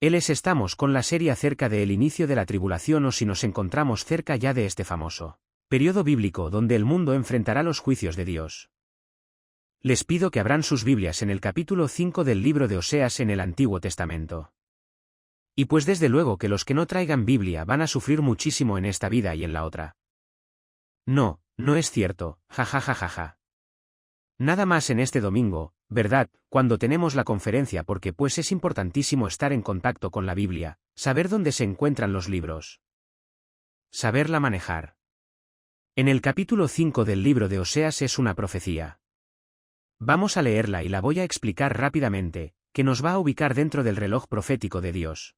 Estamos con la serie acerca del inicio de la tribulación o si nos encontramos cerca ya de este famoso periodo bíblico donde el mundo enfrentará los juicios de Dios. Les pido que abran sus Biblias en el capítulo 5 del libro de Oseas en el Antiguo Testamento. Y pues desde luego que los que no traigan Biblia van a sufrir muchísimo en esta vida y en la otra. No, no es cierto, jajajajaja. Nada más en este domingo, ¿verdad?, cuando tenemos la conferencia porque pues es importantísimo estar en contacto con la Biblia, saber dónde se encuentran los libros. Saberla manejar. En el capítulo 5 del libro de Oseas es una profecía. Vamos a leerla y la voy a explicar rápidamente, que nos va a ubicar dentro del reloj profético de Dios.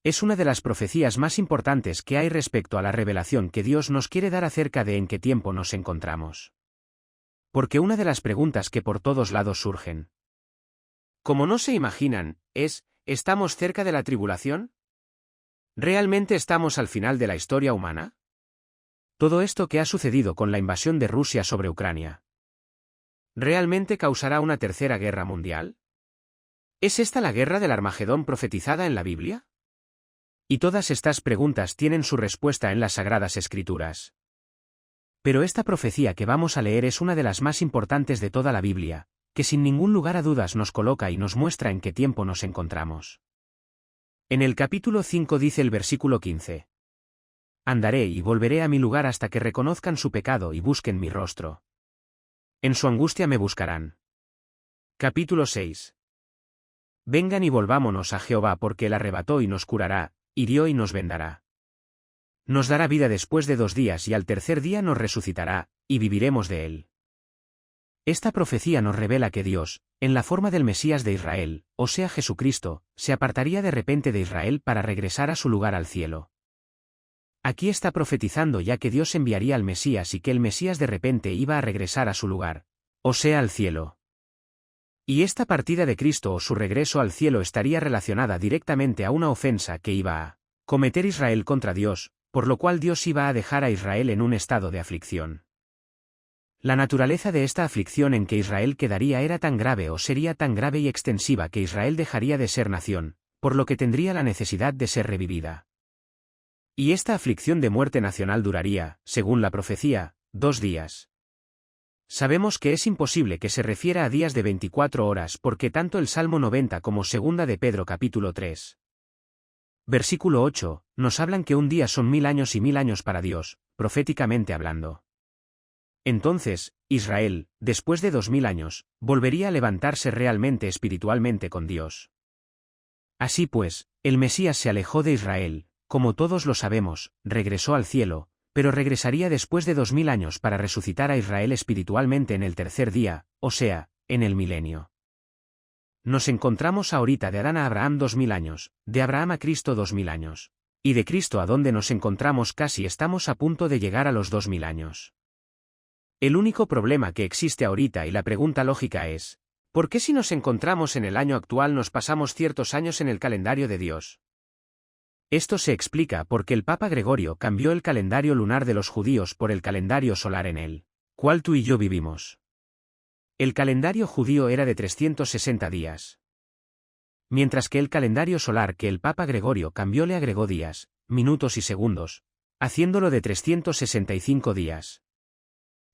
Es una de las profecías más importantes que hay respecto a la revelación que Dios nos quiere dar acerca de en qué tiempo nos encontramos. Porque una de las preguntas que por todos lados surgen, como no se imaginan, es, ¿estamos cerca de la tribulación? ¿Realmente estamos al final de la historia humana? Todo esto que ha sucedido con la invasión de Rusia sobre Ucrania, ¿realmente causará una tercera guerra mundial? ¿Es esta la guerra del Armagedón profetizada en la Biblia? Y todas estas preguntas tienen su respuesta en las Sagradas Escrituras. Pero esta profecía que vamos a leer es una de las más importantes de toda la Biblia, que sin ningún lugar a dudas nos coloca y nos muestra en qué tiempo nos encontramos. En el capítulo 5 dice el versículo 15. Andaré y volveré a mi lugar hasta que reconozcan su pecado y busquen mi rostro. En su angustia me buscarán. Capítulo 6. Vengan y volvámonos a Jehová porque él arrebató y nos curará, hirió y nos vendará. Nos dará vida después de 2 días y al tercer día nos resucitará, y viviremos de él. Esta profecía nos revela que Dios, en la forma del Mesías de Israel, o sea Jesucristo, se apartaría de repente de Israel para regresar a su lugar al cielo. Aquí está profetizando ya que Dios enviaría al Mesías y que el Mesías de repente iba a regresar a su lugar, o sea al cielo. Y esta partida de Cristo o su regreso al cielo estaría relacionada directamente a una ofensa que iba a cometer Israel contra Dios, por lo cual Dios iba a dejar a Israel en un estado de aflicción. La naturaleza de esta aflicción en que Israel quedaría era tan grave o sería tan grave y extensiva que Israel dejaría de ser nación, por lo que tendría la necesidad de ser revivida. Y esta aflicción de muerte nacional duraría, según la profecía, 2 días. Sabemos que es imposible que se refiera a días de 24 horas porque tanto el Salmo 90 como 2 de Pedro capítulo 3. Versículo 8, nos hablan que un día son 1000 años y 1000 años para Dios, proféticamente hablando. Entonces, Israel, después de 2000 años, volvería a levantarse realmente espiritualmente con Dios. Así pues, el Mesías se alejó de Israel, como todos lo sabemos, regresó al cielo, pero regresaría después de 2000 años para resucitar a Israel espiritualmente en el tercer día, o sea, en el milenio. Nos encontramos ahorita de Adán a Abraham 2000 años, de Abraham a Cristo 2000 años. Y de Cristo a donde nos encontramos casi estamos a punto de llegar a los 2000 años. El único problema que existe ahorita y la pregunta lógica es, ¿por qué si nos encontramos en el año actual nos pasamos ciertos años en el calendario de Dios? Esto se explica porque el Papa Gregorio cambió el calendario lunar de los judíos por el calendario solar en el cual tú y yo vivimos. El calendario judío era de 360 días. Mientras que el calendario solar que el Papa Gregorio cambió le agregó días, minutos y segundos, haciéndolo de 365 días.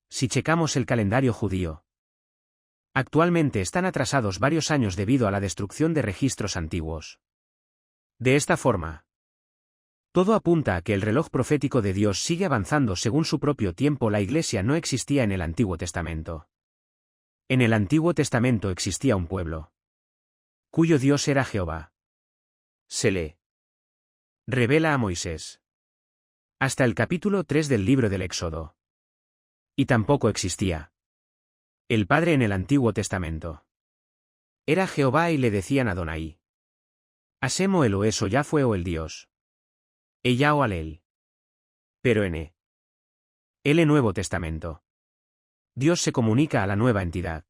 Si checamos el calendario judío, actualmente están atrasados varios años debido a la destrucción de registros antiguos. De esta forma, todo apunta a que el reloj profético de Dios sigue avanzando según su propio tiempo. La Iglesia no existía en el Antiguo Testamento. En el Antiguo Testamento existía un pueblo, cuyo Dios era Jehová. Se le revela a Moisés. Hasta el capítulo 3 del libro del Éxodo. Y tampoco existía el Padre en el Antiguo Testamento. Era Jehová y le decían Adonai. Hashem o Elohés o Yahfué o el Dios. Ella o Alel. Pero en el Nuevo Testamento, Dios se comunica a la nueva entidad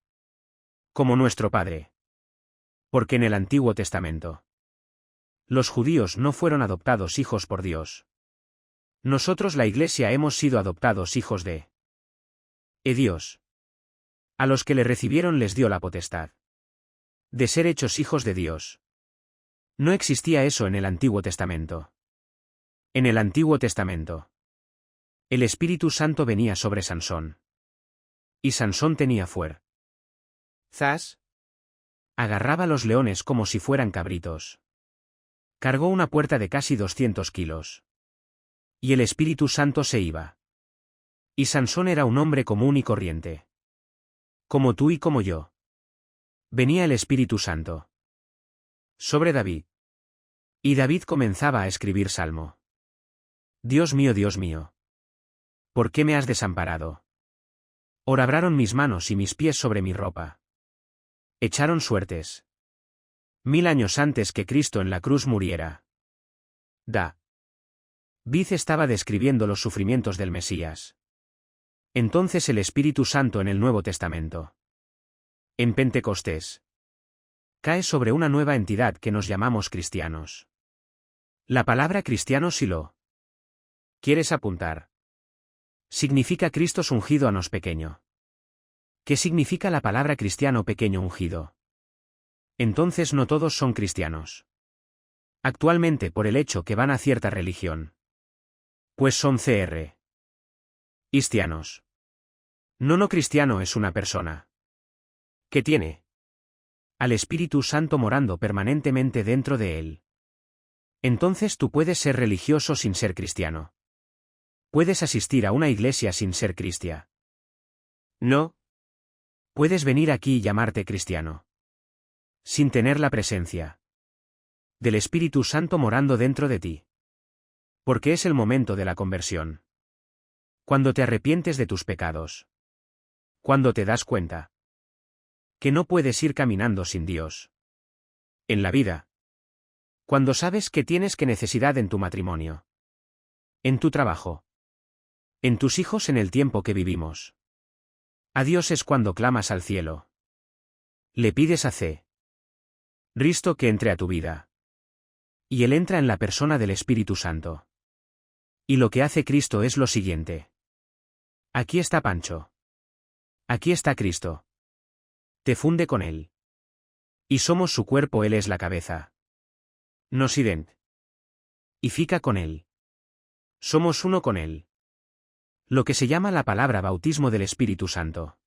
como nuestro Padre. Porque en el Antiguo Testamento, los judíos no fueron adoptados hijos por Dios. Nosotros la Iglesia hemos sido adoptados hijos de Dios. A los que le recibieron les dio la potestad de ser hechos hijos de Dios. No existía eso en el Antiguo Testamento. En el Antiguo Testamento, el Espíritu Santo venía sobre Sansón. Y Sansón tenía fuerzas. Agarraba los leones como si fueran cabritos. Cargó una puerta de casi 200 kilos. Y el Espíritu Santo se iba. Y Sansón era un hombre común y corriente. Como tú y como yo. Venía el Espíritu Santo sobre David. Y David comenzaba a escribir salmo. Dios mío, ¿por qué me has desamparado? Orabraron mis manos y mis pies sobre mi ropa. Echaron suertes. 1000 años antes que Cristo en la cruz muriera. David estaba describiendo los sufrimientos del Mesías. Entonces el Espíritu Santo en el Nuevo Testamento, en Pentecostés, cae sobre una nueva entidad que nos llamamos cristianos. La palabra cristiano, si lo quieres apuntar, significa Cristo ungido a nos pequeño. ¿Qué significa la palabra cristiano pequeño ungido? Entonces no todos son cristianos. Actualmente por el hecho que van a cierta religión. Pues son cristianos. No cristiano es una persona que tiene al Espíritu Santo morando permanentemente dentro de él. Entonces tú puedes ser religioso sin ser cristiano. Puedes asistir a una iglesia sin ser cristiano. No. Puedes venir aquí y llamarte cristiano sin tener la presencia del Espíritu Santo morando dentro de ti. Porque es el momento de la conversión. Cuando te arrepientes de tus pecados. Cuando te das cuenta que no puedes ir caminando sin Dios en la vida. Cuando sabes que tienes que necesidad en tu matrimonio, en tu trabajo, en tus hijos, en el tiempo que vivimos. A Dios es cuando clamas al cielo. Le pides a Cristo que entre a tu vida. Y Él entra en la persona del Espíritu Santo. Y lo que hace Cristo es lo siguiente. Aquí está Pancho. Aquí está Cristo. Te funde con Él. Y somos su cuerpo, Él es la cabeza. Nos identifica con Él. Somos uno con Él. Lo que se llama la palabra bautismo del Espíritu Santo.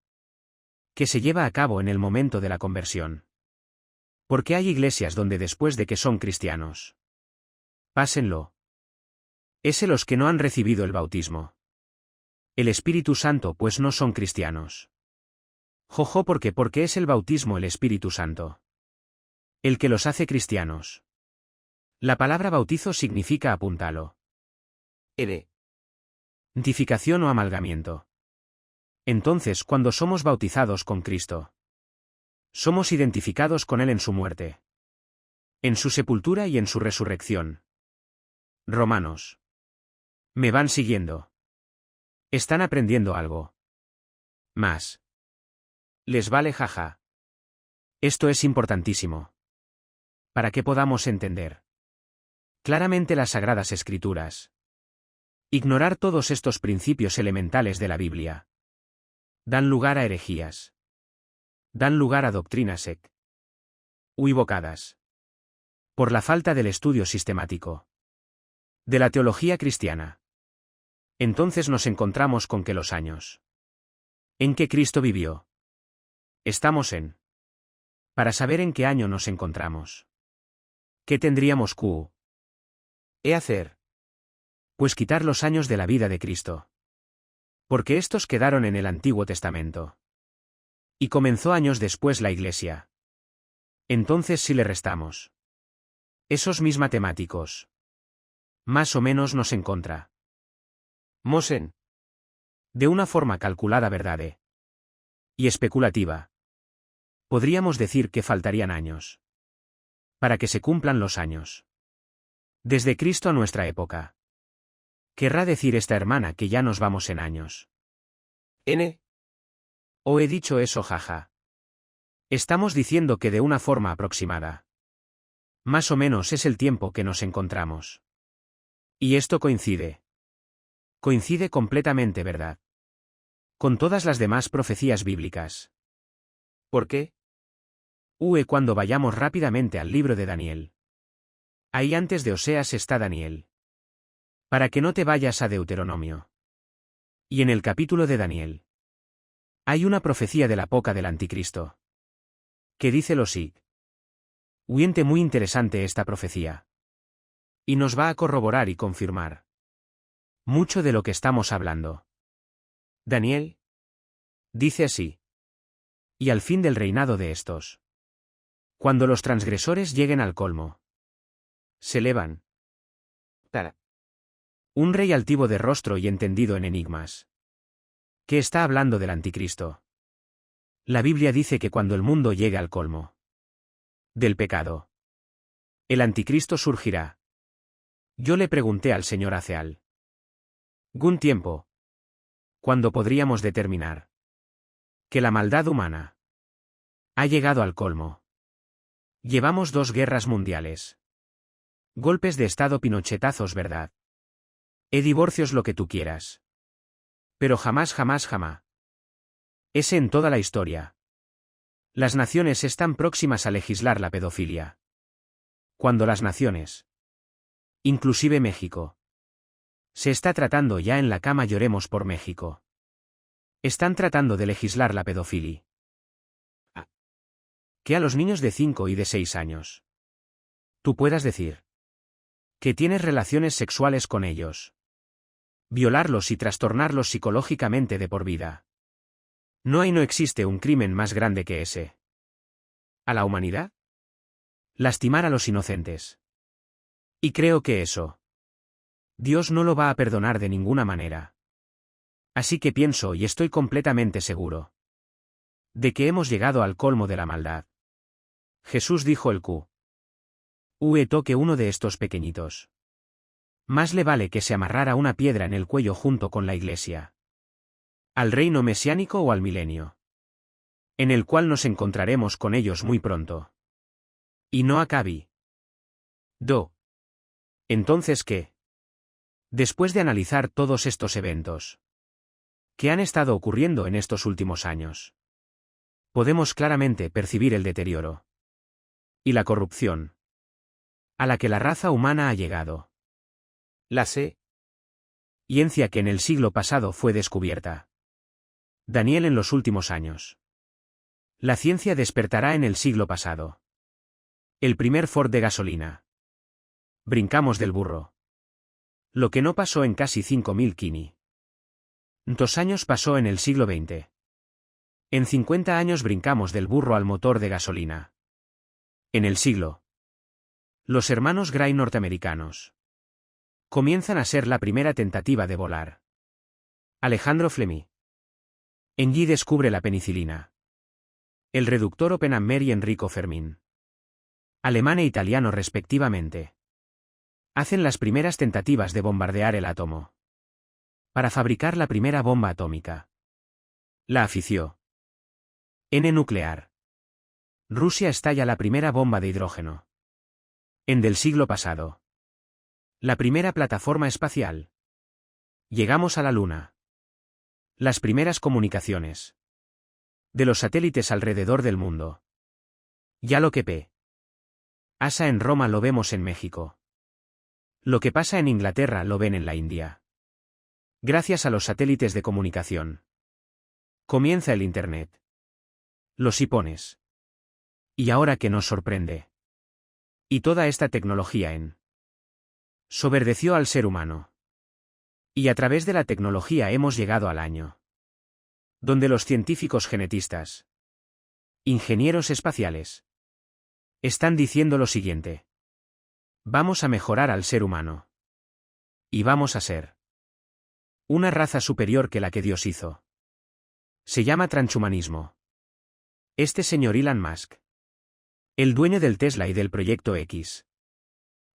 Que se lleva a cabo en el momento de la conversión. Porque hay iglesias donde después de que son cristianos, pásenlo. Ese los que no han recibido el bautismo. El Espíritu Santo, pues no son cristianos. Jojo, porque es el bautismo el Espíritu Santo el que los hace cristianos. La palabra bautizo significa apúntalo. Identificación o amalgamiento. Entonces, cuando somos bautizados con Cristo, somos identificados con Él en su muerte, en su sepultura y en su resurrección. Romanos. ¿Me van siguiendo? ¿Están aprendiendo algo más? ¿Les vale jaja? Esto es importantísimo. Para que podamos entender claramente las Sagradas Escrituras. Ignorar todos estos principios elementales de la Biblia dan lugar a herejías. Dan lugar a doctrinas equivocadas. Por la falta del estudio sistemático de la teología cristiana. Entonces nos encontramos con que los años en que Cristo vivió, estamos en. Para saber en qué año nos encontramos. ¿Qué tendríamos que hacer? Pues quitar los años de la vida de Cristo. Porque estos quedaron en el Antiguo Testamento. Y comenzó años después la Iglesia. Entonces si le restamos esos mis matemáticos, más o menos nos encontramos en. De una forma calculada verdad y especulativa. Podríamos decir que faltarían años para que se cumplan los años. Desde Cristo a nuestra época. Querrá decir esta hermana que ya nos vamos en años. ¿O he dicho eso, jaja? Estamos diciendo que de una forma aproximada. Más o menos es el tiempo que nos encontramos. Y esto coincide. Coincide completamente, ¿verdad? Con todas las demás profecías bíblicas. ¿Por qué? Cuando vayamos rápidamente al libro de Daniel. Ahí antes de Oseas está Daniel. Para que no te vayas a Deuteronomio. Y en el capítulo de Daniel hay una profecía de la poca del anticristo. Que dice lo siguiente. Muy interesante esta profecía. Y nos va a corroborar y confirmar mucho de lo que estamos hablando. Daniel dice así. Y al fin del reinado de estos. Cuando los transgresores lleguen al colmo. Se elevan. Un rey altivo de rostro y entendido en enigmas. ¿Qué está hablando del anticristo? La Biblia dice que cuando el mundo llegue al colmo del pecado, el anticristo surgirá. Yo le pregunté al señor hace algún tiempo. ¿Cuándo podríamos determinar que la maldad humana ha llegado al colmo? Llevamos 2 guerras mundiales. Golpes de estado, pinochetazos, ¿verdad? Divorcios, lo que tú quieras. Pero jamás. Ese en toda la historia. Las naciones están próximas a legislar la pedofilia. Cuando las naciones, inclusive México, se está tratando ya en la cama, lloremos por México. Están tratando de legislar la pedofilia. Que a los niños de 5 y de 6 años tú puedas decir que tienes relaciones sexuales con ellos, violarlos y trastornarlos psicológicamente de por vida. No existe un crimen más grande que ese. ¿A la humanidad? Lastimar a los inocentes. Y creo que eso Dios no lo va a perdonar de ninguna manera. Así que pienso y estoy completamente seguro de que hemos llegado al colmo de la maldad. Jesús dijo el toque uno de estos pequeñitos. Más le vale que se amarrara una piedra en el cuello junto con la iglesia. Al reino mesiánico o al milenio. En el cual nos encontraremos con ellos muy pronto. Y no acabe. Entonces, ¿qué? Después de analizar todos estos eventos que han estado ocurriendo en estos últimos años, podemos claramente percibir el deterioro y la corrupción a la que la raza humana ha llegado. La ciencia que en el siglo pasado fue descubierta. Daniel en los últimos años. La ciencia despertará en el siglo pasado. El primer Ford de gasolina. Brincamos del burro. Lo que no pasó en casi 5.500 años pasó en el siglo XX. En 50 años brincamos del burro al motor de gasolina. En el siglo, los hermanos Gray norteamericanos comienzan a ser la primera tentativa de volar. Alejandro Fleming en G descubre la penicilina. El reductor Oppenheimer y Enrico Fermín, alemán e italiano respectivamente, hacen las primeras tentativas de bombardear el átomo para fabricar la primera bomba atómica. La afición nuclear. Rusia estalla la primera bomba de hidrógeno. En del siglo pasado. La primera plataforma espacial. Llegamos a la Luna. Las primeras comunicaciones de los satélites alrededor del mundo. Ya lo que pasa en Roma lo vemos en México. Lo que pasa en Inglaterra lo ven en la India. Gracias a los satélites de comunicación. Comienza el Internet. Los hipones. Y ahora que nos sorprende. Y toda esta tecnología soberdeció al ser humano. Y a través de la tecnología hemos llegado al año donde los científicos genetistas, ingenieros espaciales, están diciendo lo siguiente. Vamos a mejorar al ser humano. Y vamos a ser una raza superior que la que Dios hizo. Se llama transhumanismo. Este señor Elon Musk, el dueño del Tesla y del Proyecto X,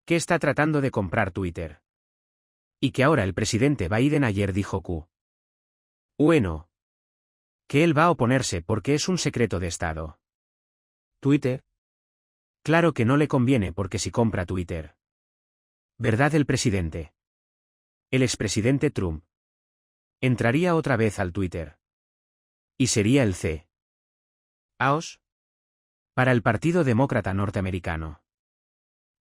que está tratando de comprar Twitter. Y que ahora el presidente Biden ayer dijo que él va a oponerse porque es un secreto de Estado. Twitter. Claro que no le conviene porque si compra Twitter. ¿Verdad el presidente? El expresidente Trump entraría otra vez al Twitter. Y sería el CAOS para el Partido Demócrata norteamericano.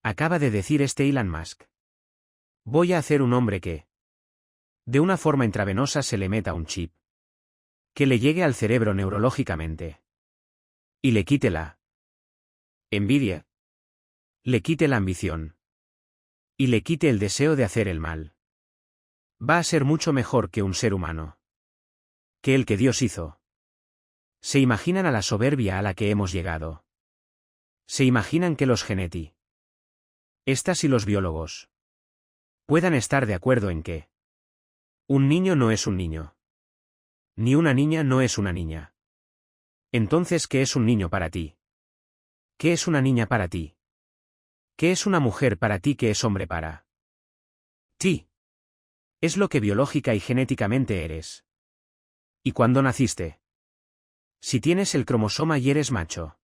Acaba de decir Elon Musk. Voy a hacer un hombre que, de una forma intravenosa, se le meta un chip. Que le llegue al cerebro neurológicamente. Y le quite la envidia. Le quite la ambición. Y le quite el deseo de hacer el mal. Va a ser mucho mejor que un ser humano. Que el que Dios hizo. ¿Se imaginan a la soberbia a la que hemos llegado? ¿Se imaginan que los genetistas y los biólogos puedan estar de acuerdo en que un niño no es un niño? Ni una niña no es una niña. Entonces, ¿qué es un niño para ti? ¿Qué es una niña para ti? ¿Qué es una mujer para ti? ¿Qué es hombre para ti? Es lo que biológica y genéticamente eres. ¿Y cuándo naciste? Si tienes el cromosoma Y eres macho.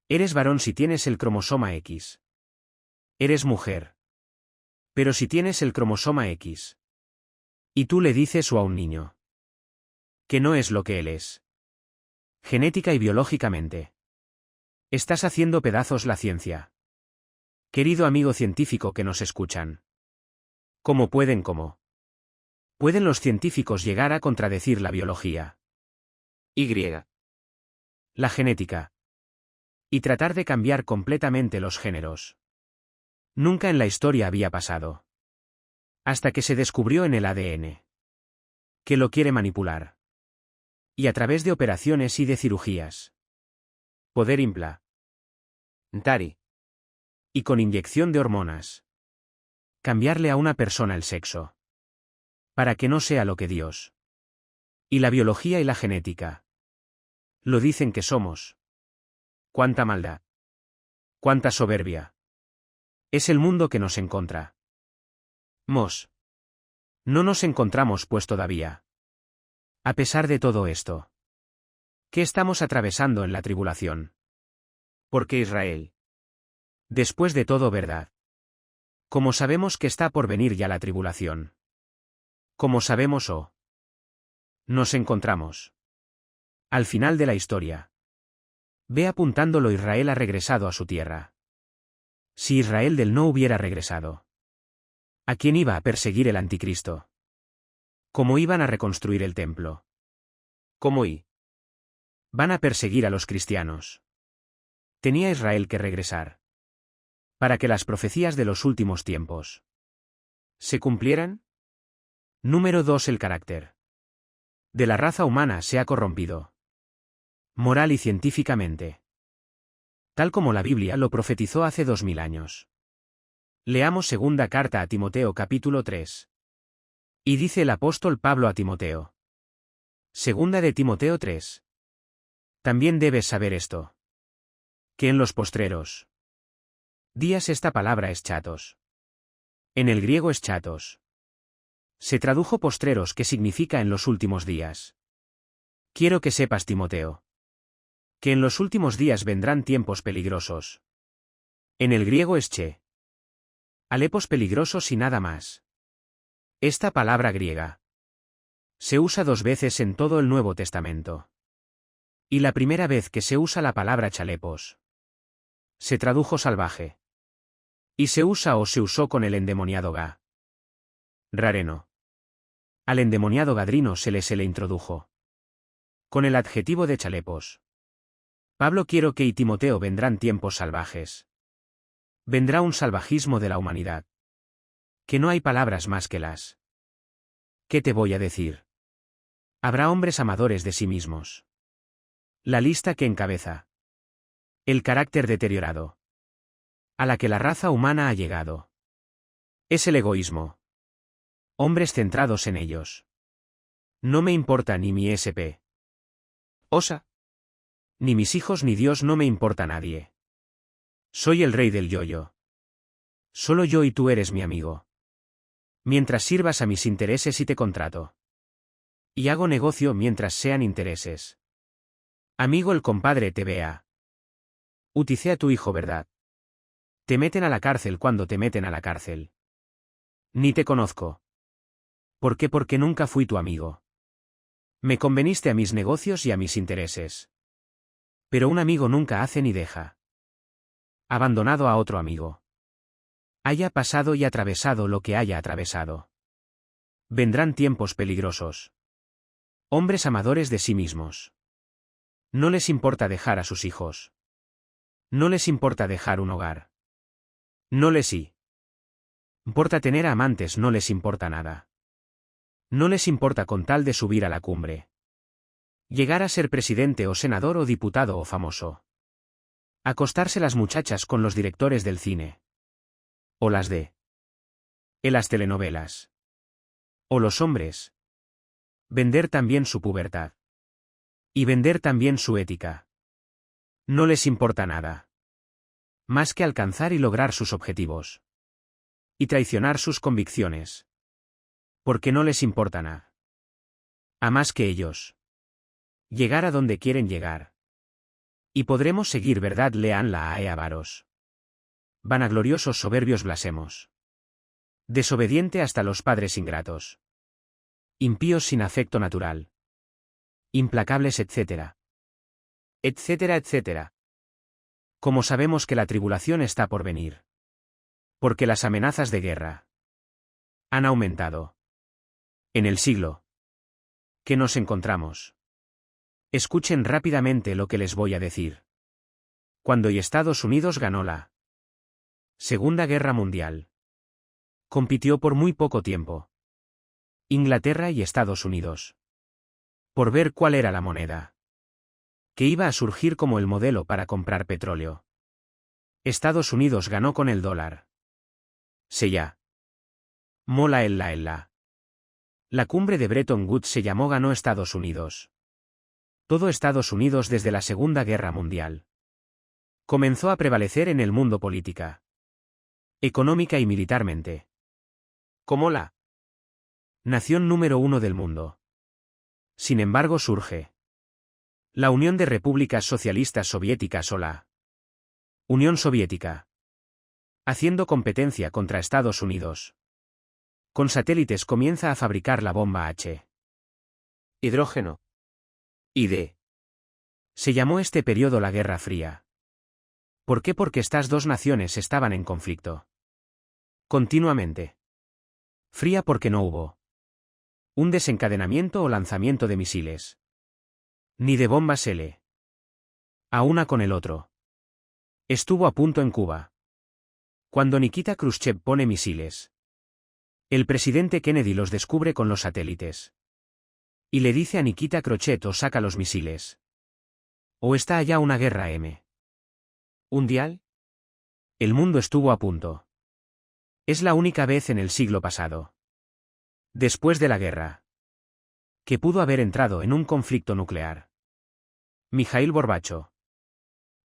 Eres varón si tienes el cromosoma X. Eres mujer. Pero si tienes el cromosoma X. Y tú le dices o a un niño que no es lo que él es. Genética y biológicamente. Estás haciendo pedazos la ciencia. Querido amigo científico que nos escuchan. ¿Cómo pueden los científicos llegar a contradecir la biología? Y. La genética. Y tratar de cambiar completamente los géneros. Nunca en la historia había pasado. Hasta que se descubrió en el ADN. Que lo quiere manipular. Y a través de operaciones y de cirugías. Poder implantar. Y con inyección de hormonas. Cambiarle a una persona el sexo. Para que no sea lo que Dios. Y la biología y la genética. Lo dicen que somos. ¡Cuánta maldad! ¡Cuánta soberbia! Es el mundo que nos encontramos. No nos encontramos pues todavía. A pesar de todo esto. ¿Qué estamos atravesando en la tribulación? Porque Israel. Después de todo, ¿verdad? ¿Cómo sabemos que está por venir ya la tribulación? ¿Cómo sabemos nos encontramos al final de la historia? Ve apuntándolo, Israel ha regresado a su tierra. Si Israel del no hubiera regresado, ¿a quién iba a perseguir el anticristo? ¿Cómo iban a reconstruir el templo? ¿Cómo van a perseguir a los cristianos? Tenía Israel que regresar. Para que las profecías de los últimos tiempos se cumplieran. Número 2. El carácter de la raza humana se ha corrompido. Moral y científicamente. Tal como la Biblia lo profetizó hace 2000 años. Leamos segunda carta a Timoteo capítulo 3. Y dice el apóstol Pablo a Timoteo. Segunda de Timoteo 3. También debes saber esto. Que en los postreros días esta palabra es chatos. En el griego es chatos. Se tradujo postreros, que significa en los últimos días. Quiero que sepas, Timoteo, que en los últimos días vendrán tiempos peligrosos. En el griego es alepos peligrosos y nada más. Esta palabra griega se usa 2 veces en todo el Nuevo Testamento. Y la primera vez que se usa la palabra chalepos se tradujo salvaje. Y se usa o se usó con el endemoniado Rareno. Al endemoniado Gadrino se le introdujo con el adjetivo de chalepos. Pablo quiero que y Timoteo vendrán tiempos salvajes. Vendrá un salvajismo de la humanidad. Que no hay palabras más que las. ¿Qué te voy a decir? Habrá hombres amadores de sí mismos. La lista que encabeza. El carácter deteriorado. A la que la raza humana ha llegado. Es el egoísmo. Hombres centrados en ellos. No me importa ni mi SP. Osa. Ni mis hijos ni Dios, no me importa nadie. Soy el rey del yo-yo. Solo yo y tú eres mi amigo. Mientras sirvas a mis intereses y te contrato. Y hago negocio mientras sean intereses. Amigo, el compadre te vea. Utice a tu hijo, ¿verdad? Te meten a la cárcel cuando te meten a la cárcel. Ni te conozco. ¿Por qué? Porque nunca fui tu amigo. Me conveniste a mis negocios y a mis intereses. Pero un amigo nunca hace ni deja abandonado a otro amigo. Haya pasado y atravesado lo que haya atravesado. Vendrán tiempos peligrosos. Hombres amadores de sí mismos. No les importa dejar a sus hijos. No les importa dejar un hogar. No les importa tener amantes, no les importa nada. No les importa con tal de subir a la cumbre. Llegar a ser presidente o senador o diputado o famoso. Acostarse las muchachas con los directores del cine. O las de las telenovelas. O los hombres. Vender también su pubertad. Y vender también su ética. No les importa nada. Más que alcanzar y lograr sus objetivos. Y traicionar sus convicciones. Porque no les importa nada. A más que ellos. Llegar a donde quieren llegar. Y podremos seguir, ¿verdad? Leanla a avaros. Vanagloriosos, soberbios, blasfemos. Desobediente hasta los padres ingratos. Impíos sin afecto natural. Implacables, etcétera. Etcétera, etcétera. Como sabemos que la tribulación está por venir. Porque las amenazas de guerra han aumentado. En el siglo que nos encontramos. Escuchen rápidamente lo que les voy a decir. Cuando Estados Unidos ganó la Segunda Guerra Mundial, compitió por muy poco tiempo. Inglaterra y Estados Unidos. Por ver cuál era la moneda que iba a surgir como el modelo para comprar petróleo. Estados Unidos ganó con el dólar. Se llamó la cumbre de Bretton Woods se llamó ganó Estados Unidos. Todo Estados Unidos desde la Segunda Guerra Mundial. Comenzó a prevalecer en el mundo política, económica y militarmente. Como la nación número 1 del mundo. Sin embargo surge la Unión de Repúblicas Socialistas Soviéticas o la Unión Soviética. Haciendo competencia contra Estados Unidos. Con satélites comienza a fabricar la bomba H. Hidrógeno. Se llamó este periodo la Guerra Fría. ¿Por qué? Porque estas dos naciones estaban en conflicto. Continuamente. Fría porque no hubo un desencadenamiento o lanzamiento de misiles. Ni de bombas L. A una con el otro. Estuvo a punto en Cuba. Cuando Nikita Khrushchev pone misiles. El presidente Kennedy los descubre con los satélites. Y le dice a Nikita Khrushchev o saca los misiles. O está allá una guerra mundial. El mundo estuvo a punto. Es la única vez en el siglo pasado. Después de la guerra. Que pudo haber entrado en un conflicto nuclear. Mikhail Gorbachov.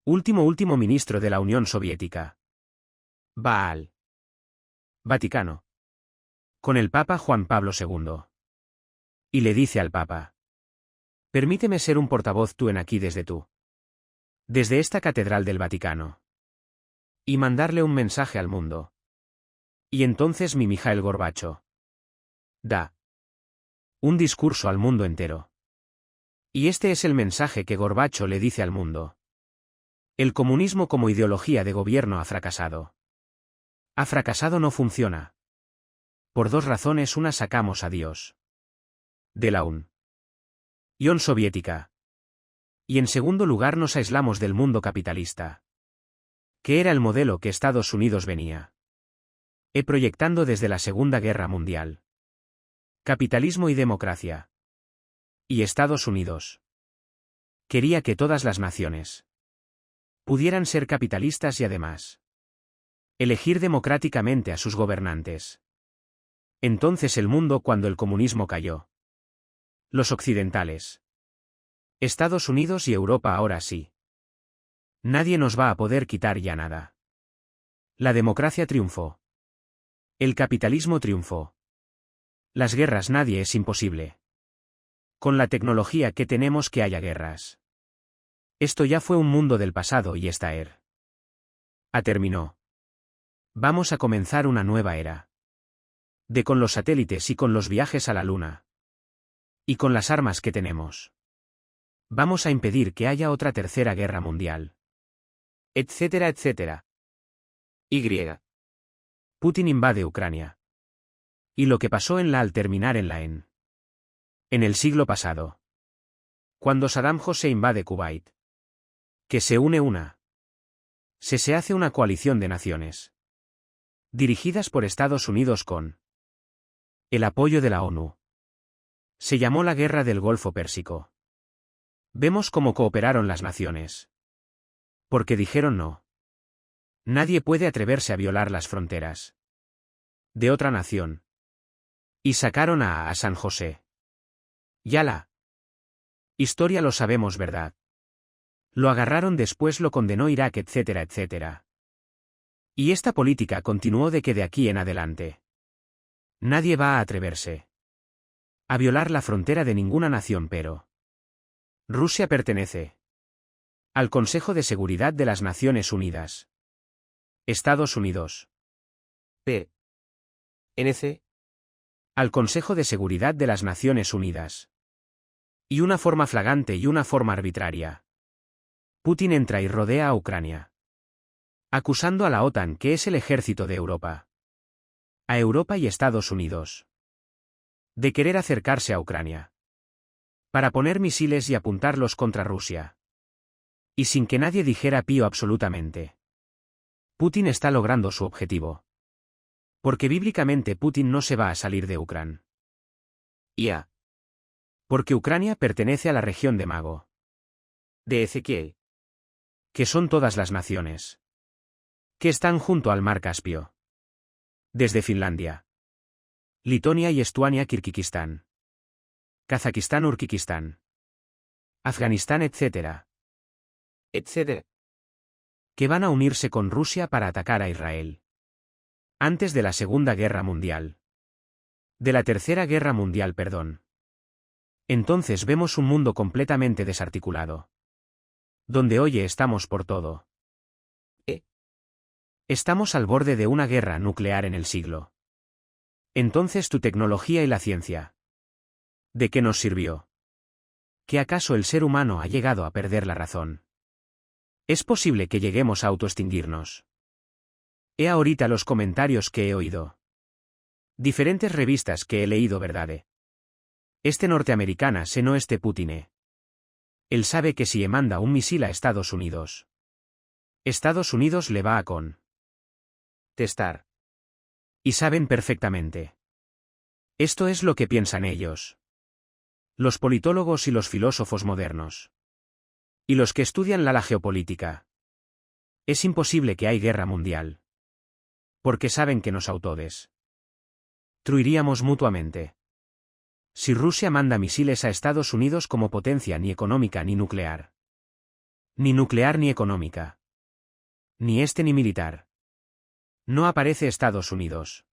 Último ministro de la Unión Soviética. Va al Vaticano. Con el Papa Juan Pablo II. Y le dice al Papa. Permíteme ser un portavoz tú en aquí desde esta catedral del Vaticano. Y mandarle un mensaje al mundo. Y entonces mi Mikhail Gorbachov da un discurso al mundo entero. Y este es el mensaje que Gorbachov le dice al mundo. El comunismo como ideología de gobierno ha fracasado. Ha fracasado, no funciona. Por dos razones: una, sacamos a Dios de la Unión Soviética. Y en segundo lugar, nos aislamos del mundo capitalista. Que era el modelo que Estados Unidos venía proyectando desde la Segunda Guerra Mundial. Capitalismo y democracia. Y Estados Unidos quería que todas las naciones pudieran ser capitalistas y además elegir democráticamente a sus gobernantes. Entonces el mundo, cuando el comunismo cayó. Los occidentales. Estados Unidos y Europa ahora sí. Nadie nos va a poder quitar ya nada. La democracia triunfó. El capitalismo triunfó. Las guerras, nadie es imposible. Con la tecnología que tenemos que haya guerras. Esto ya fue un mundo del pasado y esta era terminó. Vamos a comenzar una nueva era. Con los satélites y con los viajes a la Luna. Y con las armas que tenemos. Vamos a impedir que haya otra tercera guerra mundial. Etcétera, etcétera. Y. Putin invade Ucrania. Y lo que pasó en la al terminar en la en el siglo pasado. Cuando Saddam Hussein invade Kuwait. Que se une se hace una coalición de naciones. Dirigidas por Estados Unidos con el apoyo de la ONU. Se llamó la Guerra del Golfo Pérsico. Vemos cómo cooperaron las naciones. Porque dijeron no. Nadie puede atreverse a violar las fronteras de otra nación. Y sacaron a San José. Ya la historia lo sabemos, ¿verdad? Lo agarraron, después lo condenó Irak, etcétera, etcétera. Y esta política continuó de que de aquí en adelante nadie va a atreverse a violar la frontera de ninguna nación, pero Rusia pertenece al Consejo de Seguridad de las Naciones Unidas. Estados Unidos. NC. Al Consejo de Seguridad de las Naciones Unidas. Y una forma flagrante y una forma arbitraria. Putin entra y rodea a Ucrania. Acusando a la OTAN, que es el ejército de Europa. A Europa y Estados Unidos. De querer acercarse a Ucrania. Para poner misiles y apuntarlos contra Rusia. Y sin que nadie dijera pío absolutamente. Putin está logrando su objetivo. Porque bíblicamente Putin no se va a salir de Ucrania. IA. Porque Ucrania pertenece a la región de Mago. De Ezequiel. Que son todas las naciones. Que están junto al mar Caspio. Desde Finlandia. Lituania y Estuania, Kirguistán. Kazajistán, Urkikistán. Afganistán, etc. Etcétera. Que van a unirse con Rusia para atacar a Israel. Antes de la Segunda Guerra Mundial. De la Tercera Guerra Mundial, perdón. Entonces vemos un mundo completamente desarticulado. Donde hoy estamos por todo. Estamos al borde de una guerra nuclear en el siglo. Entonces tu tecnología y la ciencia. ¿De qué nos sirvió? ¿Que acaso el ser humano ha llegado a perder la razón? ¿Es posible que lleguemos a autoextinguirnos? He ahorita los comentarios que he oído. Diferentes revistas que he leído, ¿verdad? Este norteamericana se no este Putine. Él sabe que si manda un misil a Estados Unidos. Estados Unidos le va a contestar. Y saben perfectamente. Esto es lo que piensan ellos. Los politólogos y los filósofos modernos. Y los que estudian la geopolítica. Es imposible que haya guerra mundial. Porque saben que nos autodestruiríamos mutuamente. Si Rusia manda misiles a Estados Unidos como potencia ni económica ni nuclear. Ni nuclear ni económica. Ni ni militar. No aparece Estados Unidos.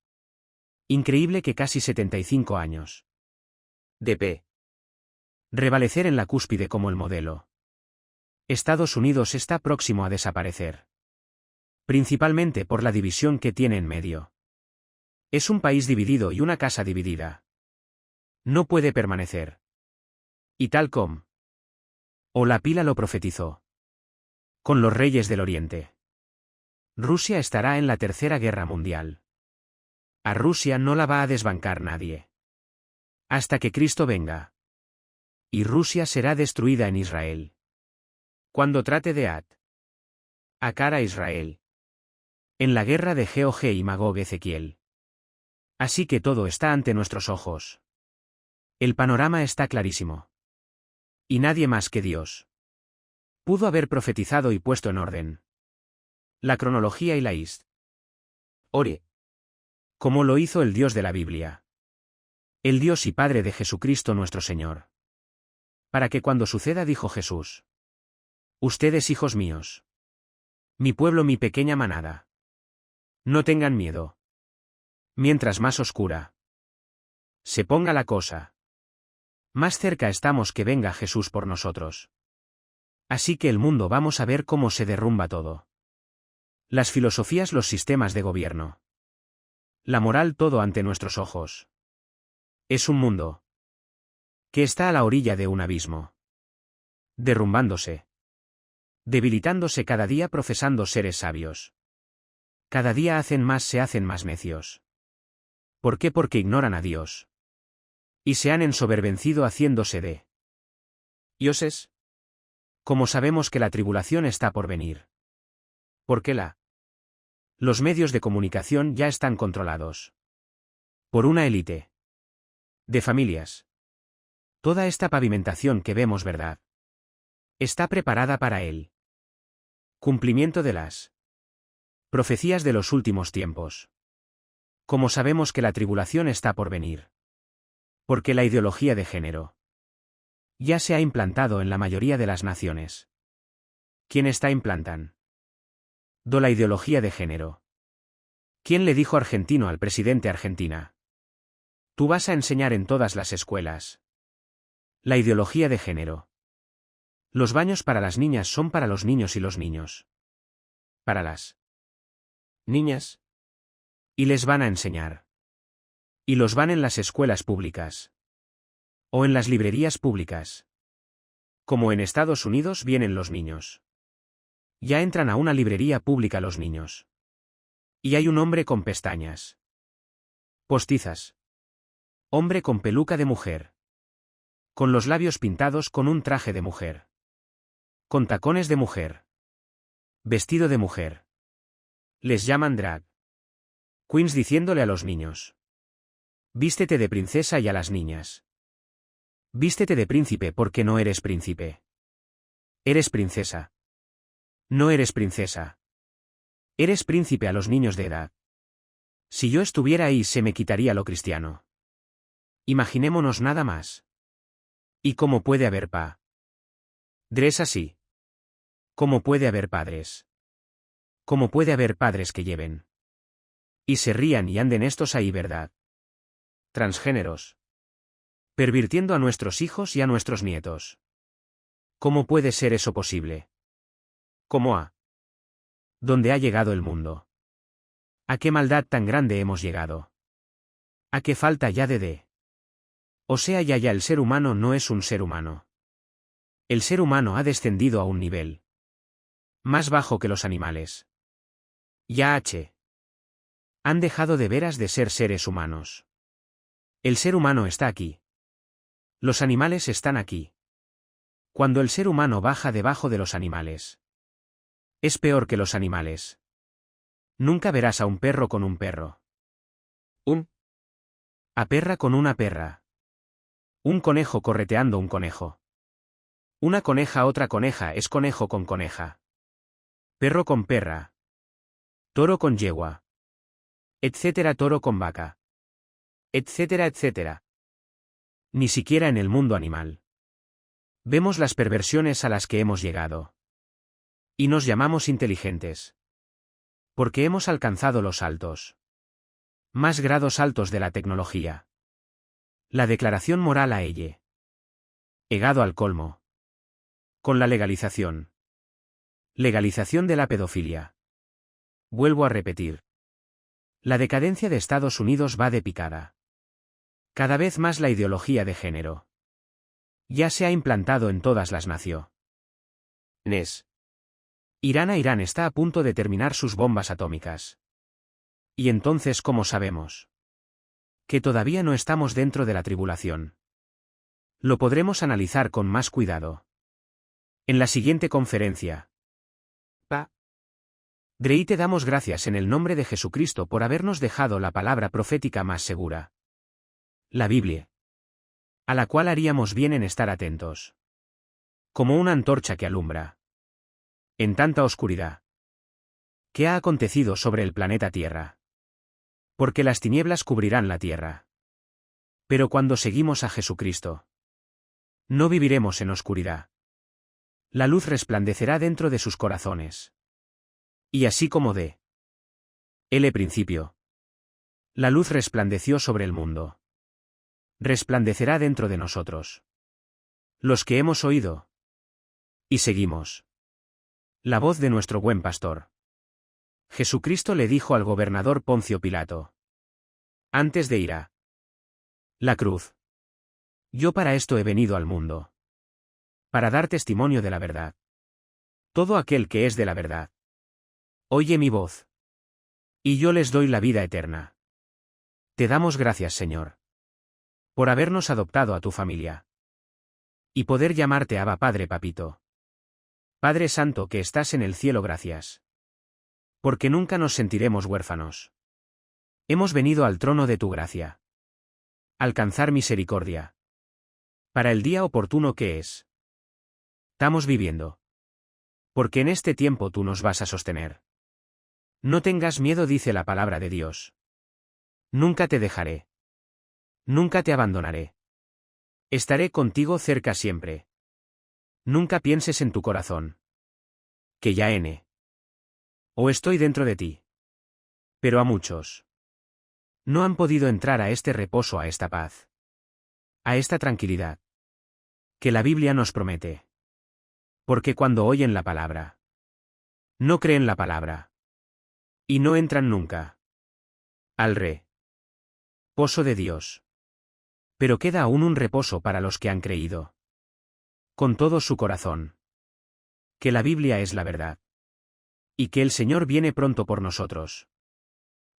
Increíble que casi 75 años. DP. Revalecer en la cúspide como el modelo. Estados Unidos está próximo a desaparecer. Principalmente por la división que tiene en medio. Es un país dividido y una casa dividida. No puede permanecer. Y tal como o la pila lo profetizó. Con los reyes del Oriente. Rusia estará en la Tercera Guerra Mundial. A Rusia no la va a desbancar nadie. Hasta que Cristo venga. Y Rusia será destruida en Israel. Cuando trate de atacar a Israel. En la guerra de Gog y Magog, Ezequiel. Así que todo está ante nuestros ojos. El panorama está clarísimo. Y nadie más que Dios pudo haber profetizado y puesto en orden la cronología y la Ore. como lo hizo el Dios de la Biblia. El Dios y Padre de Jesucristo nuestro Señor. Para que cuando suceda, dijo Jesús. Ustedes, hijos míos. Mi pueblo, mi pequeña manada. No tengan miedo. Mientras más oscura se ponga la cosa, más cerca estamos que venga Jesús por nosotros. Así que el mundo vamos a ver cómo se derrumba todo. Las filosofías, los sistemas de gobierno. La moral, todo ante nuestros ojos. Es un mundo que está a la orilla de un abismo. Derrumbándose. Debilitándose cada día profesando seres sabios. Cada día se hacen más necios. ¿Por qué? Porque ignoran a Dios. Y se han ensoberbecido haciéndose de dioses. Como sabemos que la tribulación está por venir. ¿Por qué los medios de comunicación ya están controlados por una élite de familias? Toda esta pavimentación que vemos, ¿verdad?, está preparada para el cumplimiento de las profecías de los últimos tiempos. Como sabemos que la tribulación está por venir? Porque la ideología de género ya se ha implantado en la mayoría de las naciones. ¿Quién está implantando la ideología de género? ¿Quién le dijo argentino al presidente Argentina? Tú vas a enseñar en todas las escuelas la ideología de género. Los baños para las niñas son para los niños y los niños para las niñas. y les van a enseñar. Y los van en las escuelas públicas. O en las librerías públicas. Como en Estados Unidos vienen los niños. Ya entran a una librería pública los niños. Y hay un hombre con pestañas postizas. Hombre con peluca de mujer. Con los labios pintados con un traje de mujer. Con tacones de mujer. Vestido de mujer. Les llaman drag queens, diciéndole a los niños: vístete de princesa, y a las niñas: vístete de príncipe, porque no eres príncipe. Eres princesa. No eres princesa. Eres príncipe a los niños de edad. Si yo estuviera ahí se me quitaría lo cristiano. Imaginémonos nada más. ¿Y cómo puede haber padres así? ¿Cómo puede haber padres? ¿Cómo puede haber padres que lleven y se rían y anden estos ahí, verdad? Transgéneros. Pervirtiendo a nuestros hijos y a nuestros nietos. ¿Cómo puede ser eso posible? ¿Cómo ¿Dónde ha llegado el mundo? ¿A qué maldad tan grande hemos llegado? ¿A qué falta ya de? O sea, ya el ser humano no es un ser humano. El ser humano ha descendido a un nivel más bajo que los animales. Ya han dejado de veras de ser seres humanos. El ser humano está aquí. Los animales están aquí. Cuando el ser humano baja debajo de los animales, es peor que los animales. Nunca verás a un perro con un perro. A perra con una perra. Un conejo correteando un conejo. Una coneja otra coneja, es conejo con coneja. Perro con perra. Toro con yegua. Etcétera, toro con vaca. Etcétera, etcétera. Ni siquiera en el mundo animal vemos las perversiones a las que hemos llegado. Y nos llamamos inteligentes. Porque hemos alcanzado los más grados altos de la tecnología. La declaración moral a ella. Llegado al colmo. Con la legalización. Legalización de la pedofilia. Vuelvo a repetir. La decadencia de Estados Unidos va de picada. Cada vez más la ideología de género ya se ha implantado en todas las naciones. Irán está a punto de terminar sus bombas atómicas. Y entonces, ¿cómo sabemos que todavía no estamos dentro de la tribulación? Lo podremos analizar con más cuidado en la siguiente conferencia. Drey, te damos gracias en el nombre de Jesucristo por habernos dejado la palabra profética más segura. La Biblia. A la cual haríamos bien en estar atentos. Como una antorcha que alumbra en tanta oscuridad. ¿Qué ha acontecido sobre el planeta Tierra? Porque las tinieblas cubrirán la tierra. Pero cuando seguimos a Jesucristo, no viviremos en oscuridad. La luz resplandecerá dentro de sus corazones. Y así como de el principio, la luz resplandeció sobre el mundo. Resplandecerá dentro de nosotros. Los que hemos oído y seguimos la voz de nuestro buen pastor. Jesucristo le dijo al gobernador Poncio Pilato, antes de ir a la cruz: yo para esto he venido al mundo. Para dar testimonio de la verdad. Todo aquel que es de la verdad oye mi voz. Y yo les doy la vida eterna. Te damos gracias, Señor, por habernos adoptado a tu familia. Y poder llamarte Abba Padre, Papito. Padre Santo que estás en el cielo, gracias. Porque nunca nos sentiremos huérfanos. Hemos venido al trono de tu gracia. Alcanzar misericordia. Para el día oportuno que es. Estamos viviendo. Porque en este tiempo tú nos vas a sostener. No tengas miedo, dice la palabra de Dios. Nunca te dejaré. Nunca te abandonaré. Estaré contigo cerca siempre. Nunca pienses en tu corazón. Que ya o estoy dentro de ti. Pero a muchos no han podido entrar a este reposo, a esta paz, a esta tranquilidad que la Biblia nos promete. Porque cuando oyen la palabra, no creen la palabra. Y no entran nunca al reposo de Dios. Pero queda aún un reposo para los que han creído con todo su corazón que la Biblia es la verdad. Y que el Señor viene pronto por nosotros.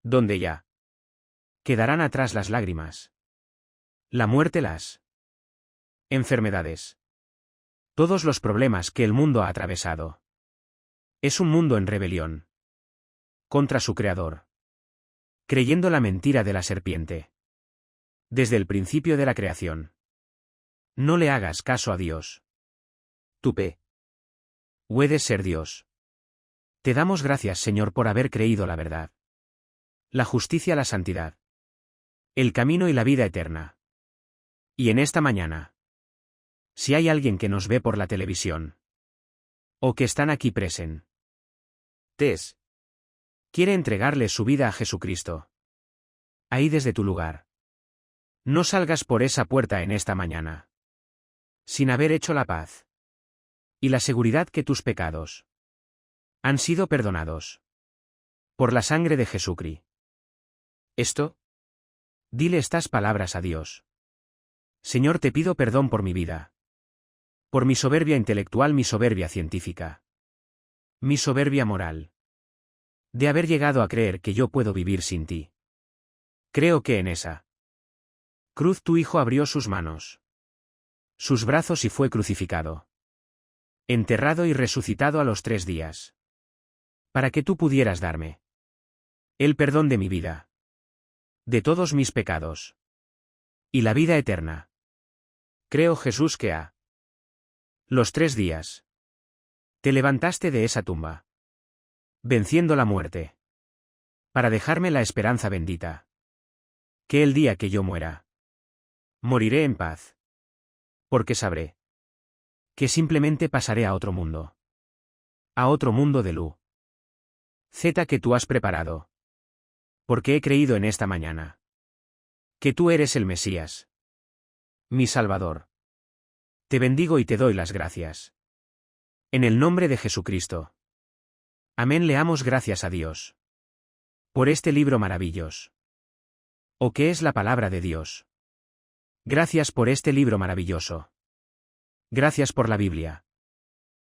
Donde ya quedarán atrás las lágrimas, la muerte, las enfermedades, todos los problemas que el mundo ha atravesado. Es un mundo en rebelión contra su Creador, creyendo la mentira de la serpiente. Desde el principio de la creación. No le hagas caso a Dios. Tú puedes ser Dios. Te damos gracias, Señor, por haber creído la verdad, la justicia, la santidad, el camino y la vida eterna. Y en esta mañana, si hay alguien que nos ve por la televisión, o que están aquí presentes, quiere entregarle su vida a Jesucristo. Ahí desde tu lugar. No salgas por esa puerta en esta mañana, sin haber hecho la paz y la seguridad que tus pecados han sido perdonados por la sangre de Jesucristo. Dile estas palabras a Dios. Señor, te pido perdón por mi vida, por mi soberbia intelectual, mi soberbia científica, mi soberbia moral, de haber llegado a creer que yo puedo vivir sin ti. Creo que en esa cruz tu Hijo abrió sus manos, sus brazos y fue crucificado, enterrado y resucitado a los 3 días. Para que tú pudieras darme el perdón de mi vida, de todos mis pecados, y la vida eterna. Creo, Jesús, que a los 3 días te levantaste de esa tumba, venciendo la muerte, para dejarme la esperanza bendita, que el día que yo muera, moriré en paz, porque sabré que simplemente pasaré a otro mundo de luz. Que tú has preparado. Porque he creído en esta mañana que tú eres el Mesías, mi Salvador. Te bendigo y te doy las gracias. En el nombre de Jesucristo. Amén. Leamos gracias a Dios por este libro maravilloso. ¿O qué es la palabra de Dios? Gracias por este libro maravilloso. Gracias por la Biblia.